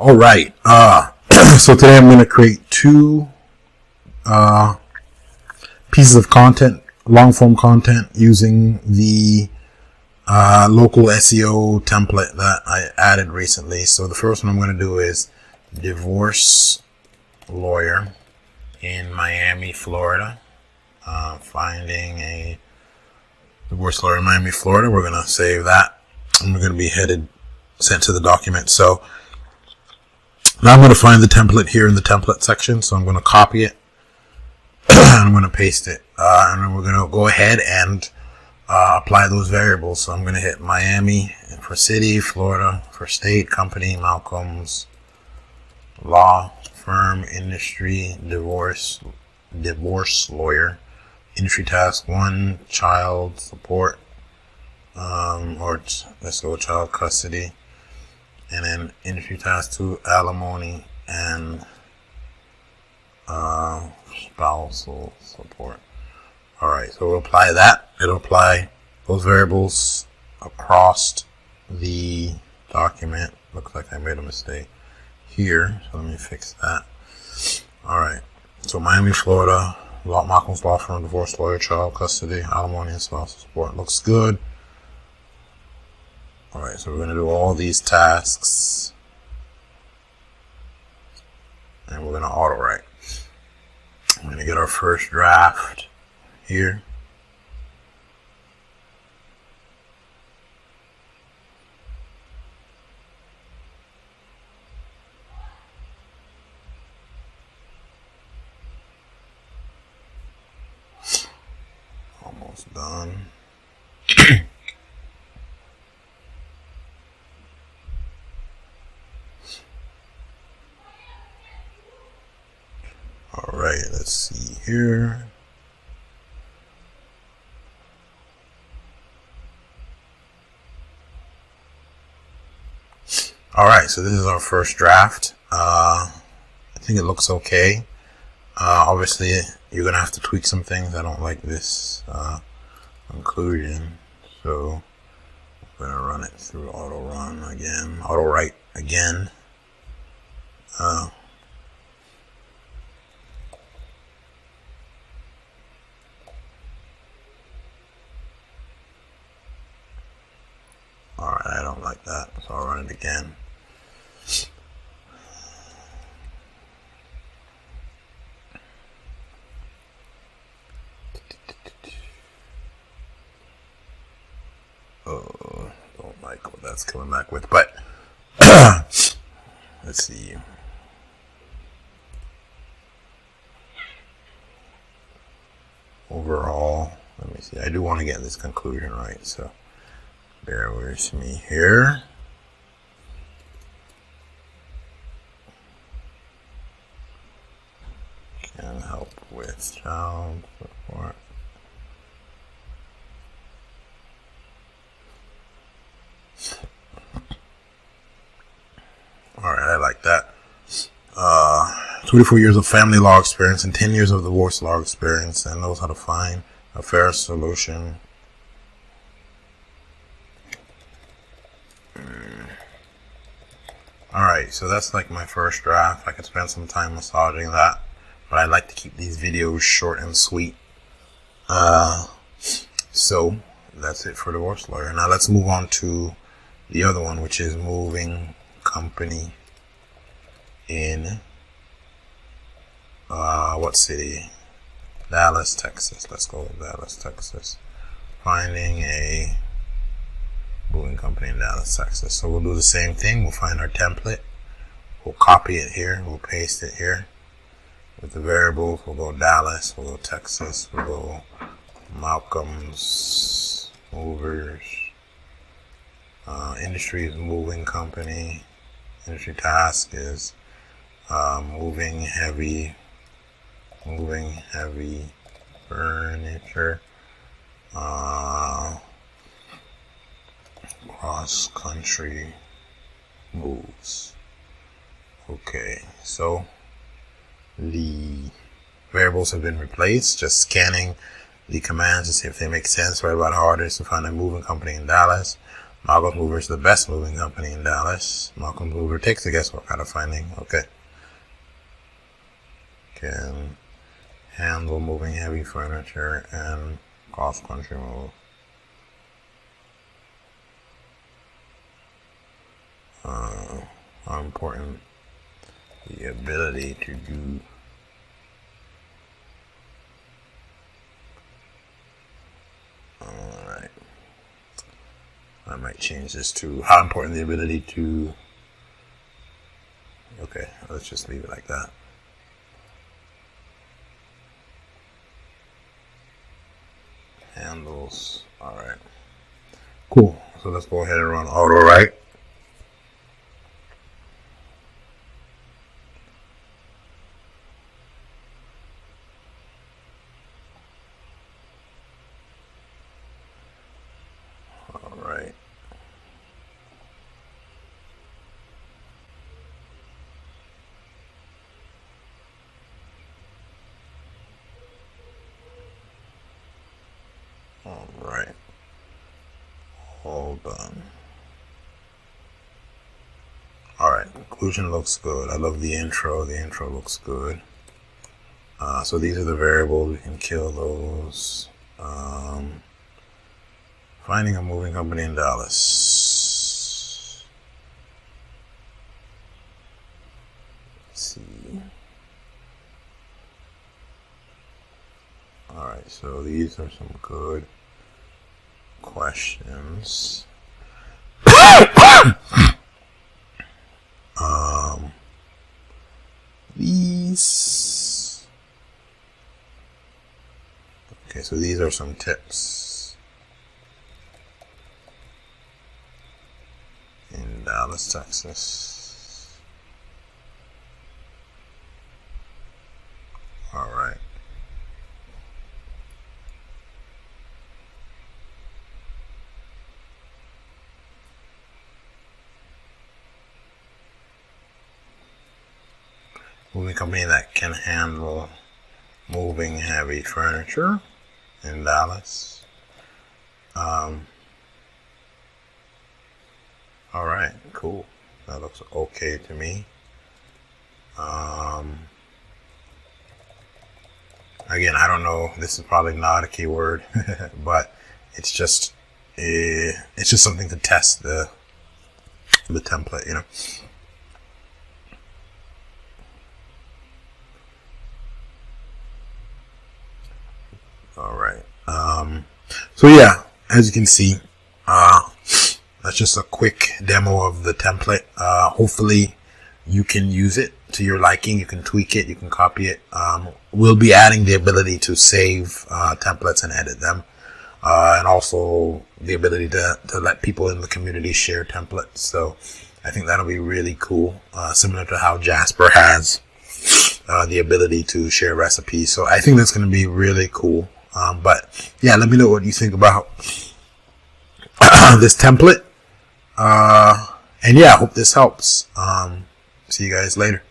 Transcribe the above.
All right. So today I'm going to create two pieces of content, long form content, using the local SEO template that I added recently. So the first one I'm going to do is divorce lawyer in Miami, Florida. Finding a divorce lawyer in Miami, Florida. We're going to save that, and we're going to be sent to the document. So now I'm going to find the template here in the template section. So I'm going to copy it and I'm going to paste it. And then we're going to go ahead and apply those variables. So I'm going to hit Miami for city, Florida for state, company, Malcolm's, law, firm, industry, divorce lawyer, industry task 1, child support, let's go child custody, and then industry task 2, alimony, and spousal support. Alright, so we'll apply that. It'll apply those variables across the document. Looks like I made a mistake here, so let me fix that. Alright, so Miami, Florida, Malcolm's law firm, divorce lawyer, child custody, alimony, and spousal support. Looks good. Alright, so we're going to do all these tasks, and we're going to auto write. I'm going to get our first draft here. Almost done. All right, let's see here. All right, so this is our first draft. I think it looks okay. Obviously, you're going to have to tweak some things. I don't like this conclusion. So I'm going to run it through auto write again. Alright, I don't like that, so I'll run it again. Oh, don't like what that's coming back with, but let's see. Overall, let me see. I do want to get this conclusion right, so bear with me here. Can help with child support. Alright, I like that. 24 years of family law experience and 10 years of divorce law experience, and knows how to find a fair solution. Alright, so that's like my first draft. I could spend some time massaging that, but I like to keep these videos short and sweet. So that's it for divorce lawyer. Now let's move on to the other one, which is moving company in what city? Dallas, Texas. Let's go with Dallas, Texas. Finding a moving company in Dallas, Texas. So we'll do the same thing. We'll find our template. We'll copy it here. We'll paste it here. With the variables, we'll go Dallas. We'll go Texas. We'll go Malcolm's movers. Industry is moving company. Industry task is moving heavy furniture. Cross country moves. Okay, so the variables have been replaced. Just scanning the commands to see if they make sense. Right about how hard it is to find a moving company in Dallas. Malcolm Hoover is the best moving company in Dallas. Malcolm Hoover takes the guesswork out of finding. Okay. Can handle moving heavy furniture and cross-country move. How important the ability to do Alright. I might change this to how important the ability to okay, let's just leave it like that. Handles. Alright. Cool. So let's go ahead and run auto write. Alright. Alright. All done. Alright, conclusion looks good. I love the intro. The intro looks good. So these are the variables. We can kill those. Finding a moving company in Dallas. Let's see. Alright, so these are some good questions. These. Okay, so these are some tips in Dallas, Texas. All right. Moving company that can handle moving heavy furniture in Dallas. All right, cool. That looks okay to me. Again, I don't know. This is probably not a keyword, but it's just something to test the template, you know. All right. So yeah, as you can see, that's just a quick demo of the template. Hopefully you can use it to your liking. You can tweak it. You can copy it. We'll be adding the ability to save templates and edit them. And also the ability to let people in the community share templates. So I think that'll be really cool. Similar to how Jasper has the ability to share recipes. So I think that's going to be really cool. But yeah, let me know what you think about this template. And yeah, I hope this helps. See you guys later.